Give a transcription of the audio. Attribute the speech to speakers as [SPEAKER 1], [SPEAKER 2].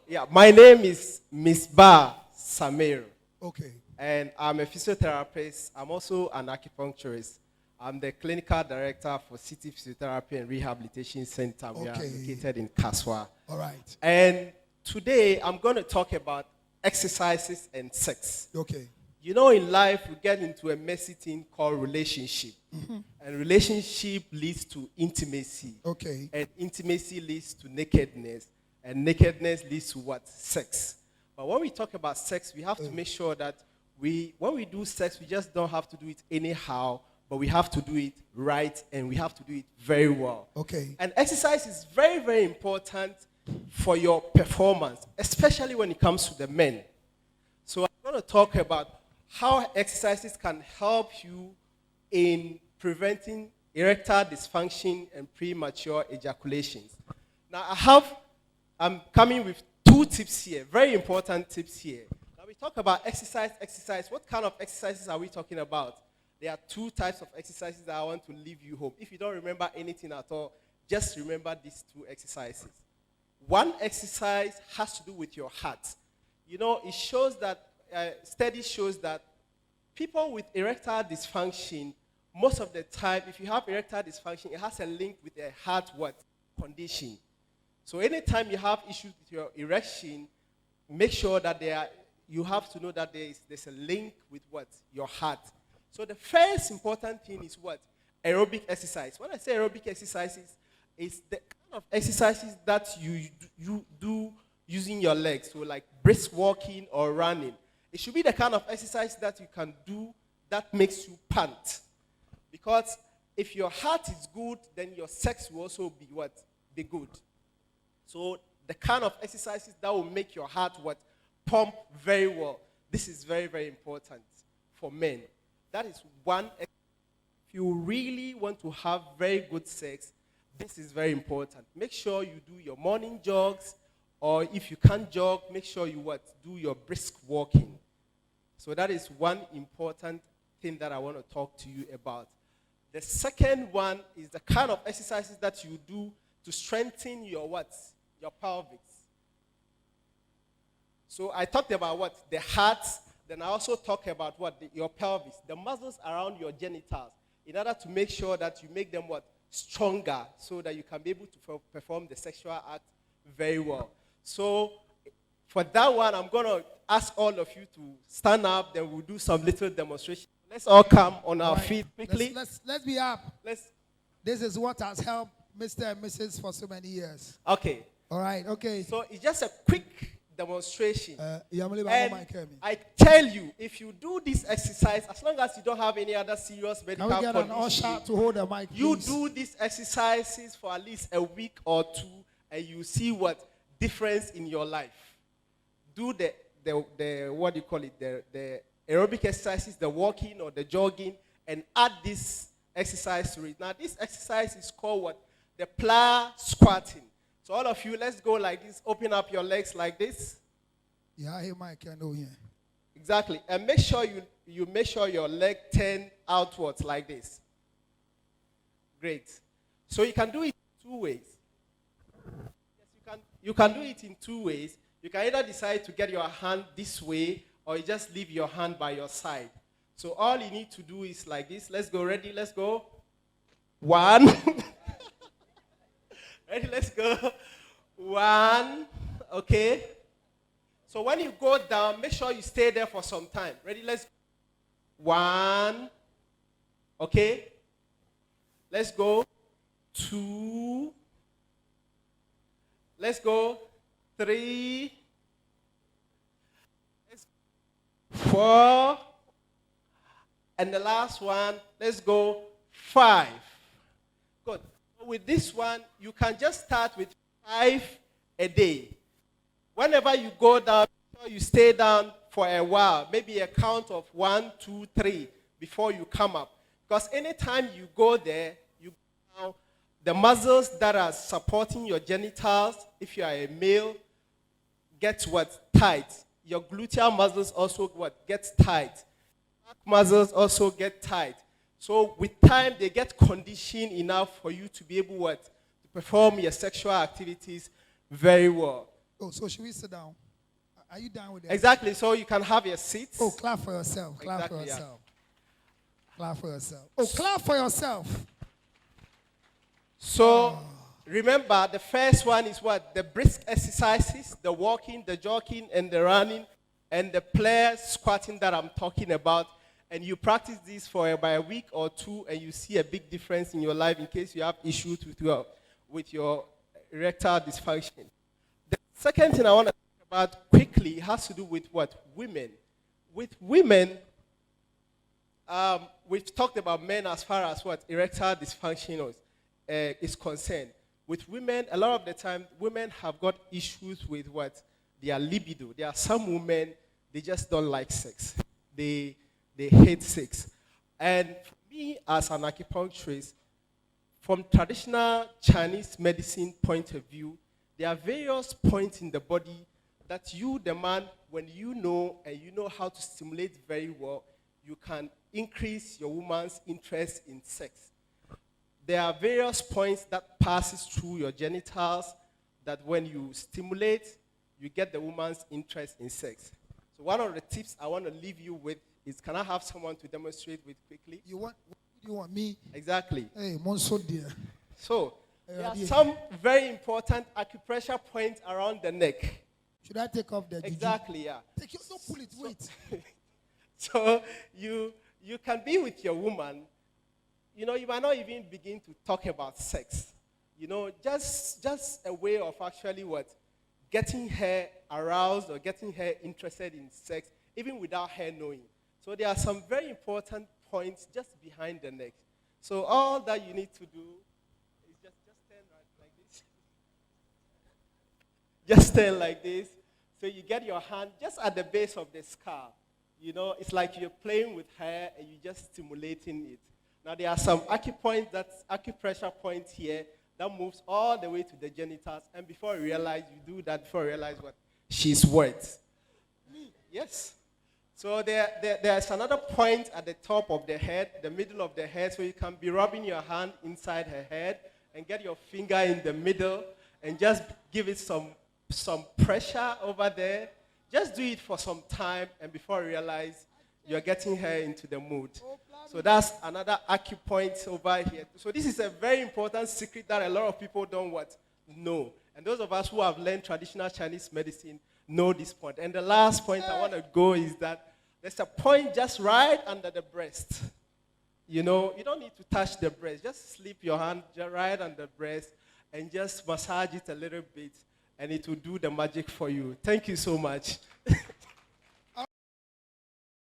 [SPEAKER 1] Yeah, my name is Misbah Samir,
[SPEAKER 2] Okay.
[SPEAKER 1] and I'm a physiotherapist. I'm also an acupuncturist. I'm the clinical director for City Physiotherapy and Rehabilitation Center. We are
[SPEAKER 2] Okay.
[SPEAKER 1] located in Kaswa.
[SPEAKER 2] All right.
[SPEAKER 1] And today I'm going to talk about exercises and sex.
[SPEAKER 2] Okay.
[SPEAKER 1] You know, in life, we get into a messy thing called relationship. And relationship leads to intimacy.
[SPEAKER 2] Okay.
[SPEAKER 1] And intimacy leads to nakedness. And nakedness leads to what? Sex. But when we talk about sex, we have to make sure that when we do sex, we just don't have to do it anyhow, but we have to do it right and we have to do it very well.
[SPEAKER 2] Okay.
[SPEAKER 1] And exercise is very, very important for your performance, especially when it comes to the men. So I'm going to talk about how exercises can help you in preventing erectile dysfunction and premature ejaculations. Now, I'm coming with 2 tips here, very important tips here. Now, we talk about exercise. What kind of exercises are we talking about? There are 2 types of exercises that I want to leave you home. If you don't remember anything at all, just remember these 2 exercises. One exercise has to do with your heart. You know, it shows that, study shows that people with erectile dysfunction, most of the time, if you have erectile dysfunction, it has a link with a heart condition. So anytime you have issues with your erection, make sure that you have to know that there's a link with your heart. So the first important thing is aerobic exercise. When I say aerobic exercises, it's the kind of exercises that you do using your legs. So like brisk walking or running. It should be the kind of exercise that you can do that makes you pant. Because if your heart is good, then your sex will also be good. So the kind of exercises that will make your heart pump very well. This is very, very important for men. That is one. If you really want to have very good sex, this is very important. Make sure you do your morning jogs, or if you can't jog, make sure you do your brisk walking. So that is one important thing that I want to talk to you about. The second one is the kind of exercises that you do to strengthen your pelvis. So I talked about the heart, then I also talk about your pelvis, the muscles around your genitals, in order to make sure that you make them stronger, so that you can be able to perform the sexual act very well. So for that one, I'm going to ask all of you to stand up, then we'll do some little demonstration. Let's all come on our feet quickly.
[SPEAKER 2] Let's be up. This is what has helped Mr. and Mrs. for so many years.
[SPEAKER 1] Okay.
[SPEAKER 2] All right, okay.
[SPEAKER 1] So it's just a quick demonstration.
[SPEAKER 2] And
[SPEAKER 1] I tell you, if you do this exercise, as long as you don't have any other serious medical
[SPEAKER 2] condition,
[SPEAKER 1] condition,
[SPEAKER 2] an usher to hold the mic,
[SPEAKER 1] you
[SPEAKER 2] please.
[SPEAKER 1] do these exercises for at least a week or 2, and you see what difference in your life. Do the what do you call it, the aerobic exercises, the walking or the jogging, and add this exercise to it. Now, this exercise is called the plie squatting. So all of you, let's go like this. Open up your legs like this.
[SPEAKER 2] Yeah, I hear my candle here.
[SPEAKER 1] Exactly. And make sure you make sure your leg turn outwards like this. Great. So you can do it in 2 ways. Yes, you can do it in 2 ways. You can either decide to get your hand this way, or you just leave your hand by your side. So all you need to do is like this. Let's go. Ready? Let's go. 1. Ready? Let's go. 1. Okay. So when you go down, make sure you stay there for some time. Ready? Let's go. 1. Okay. Let's go. 2. Let's go. 3. Let's go. 4. And the last one, let's go. 5. Good. With this one, you can just start with 5 a day. Whenever you go down, you stay down for a while, maybe a count of 1, 2, 3 before you come up. Because anytime you go there, you go down, the muscles that are supporting your genitals, if you are a male, get tight. Your gluteal muscles also gets tight. Back muscles also get tight. So with time, they get conditioned enough for you to be able to perform your sexual activities very well.
[SPEAKER 2] Oh, so should we sit down? Are you done with that?
[SPEAKER 1] Exactly. So you can have your seats.
[SPEAKER 2] Oh, clap for yourself. Clap
[SPEAKER 1] Exactly,
[SPEAKER 2] for
[SPEAKER 1] yeah.
[SPEAKER 2] yourself. Clap for yourself. Oh, clap for yourself.
[SPEAKER 1] So remember, the first one is what? The brisk exercises, the walking, the jogging, and the running, and the player squatting that I'm talking about. And you practice this for about a week or two, and you see a big difference in your life in case you have issues with your erectile dysfunction. The second thing I want to talk about quickly has to do with what? Women. With women, we've talked about men as far as what? Erectile dysfunction is concerned. With women, a lot of the time, women have got issues with what? Their libido. There are some women, they just don't like sex. They hate sex. And for me, as an acupuncturist, from traditional Chinese medicine point of view, there are various points in the body that you, the man, when you know and you know how to stimulate very well, you can increase your woman's interest in sex. There are various points that passes through your genitals that when you stimulate, you get the woman's interest in sex. So one of the tips I want to leave you with is, can I have someone to demonstrate with quickly?
[SPEAKER 2] You want me?
[SPEAKER 1] Exactly.
[SPEAKER 2] Hey, Monso dear.
[SPEAKER 1] So there are some very important acupressure points around the neck.
[SPEAKER 2] Should I take off the
[SPEAKER 1] Exactly, yeah.
[SPEAKER 2] Don't pull it, wait.
[SPEAKER 1] So you can be with your woman. You know, you might not even begin to talk about sex. You know, just a way of actually what? Getting her aroused or getting her interested in sex, even without her knowing. So there are some very important points just behind the neck. So all that you need to do is just stand right like this. Just stand like this. So you get your hand just at the base of the skull. You know, it's like you're playing with her and you're just stimulating it. Now there are some acupressure points here that moves all the way to the genitals. And before you realize, you do that before you realize what? She's wet. Yes. So there's another point at the top of the head, the middle of the head, so you can be rubbing your hand inside her head and get your finger in the middle and just give it some pressure over there. Just do it for some time, and before you realize, you're getting her into the mood. So that's another acupoint over here. So this is a very important secret that a lot of people don't know. And those of us who have learned traditional Chinese medicine know this point. And the last point I want to go is that there's a point just right under the breast. You know, you don't need to touch the breast. Just slip your hand right under the breast and just massage it a little bit, and it will do the magic for you. Thank you so much.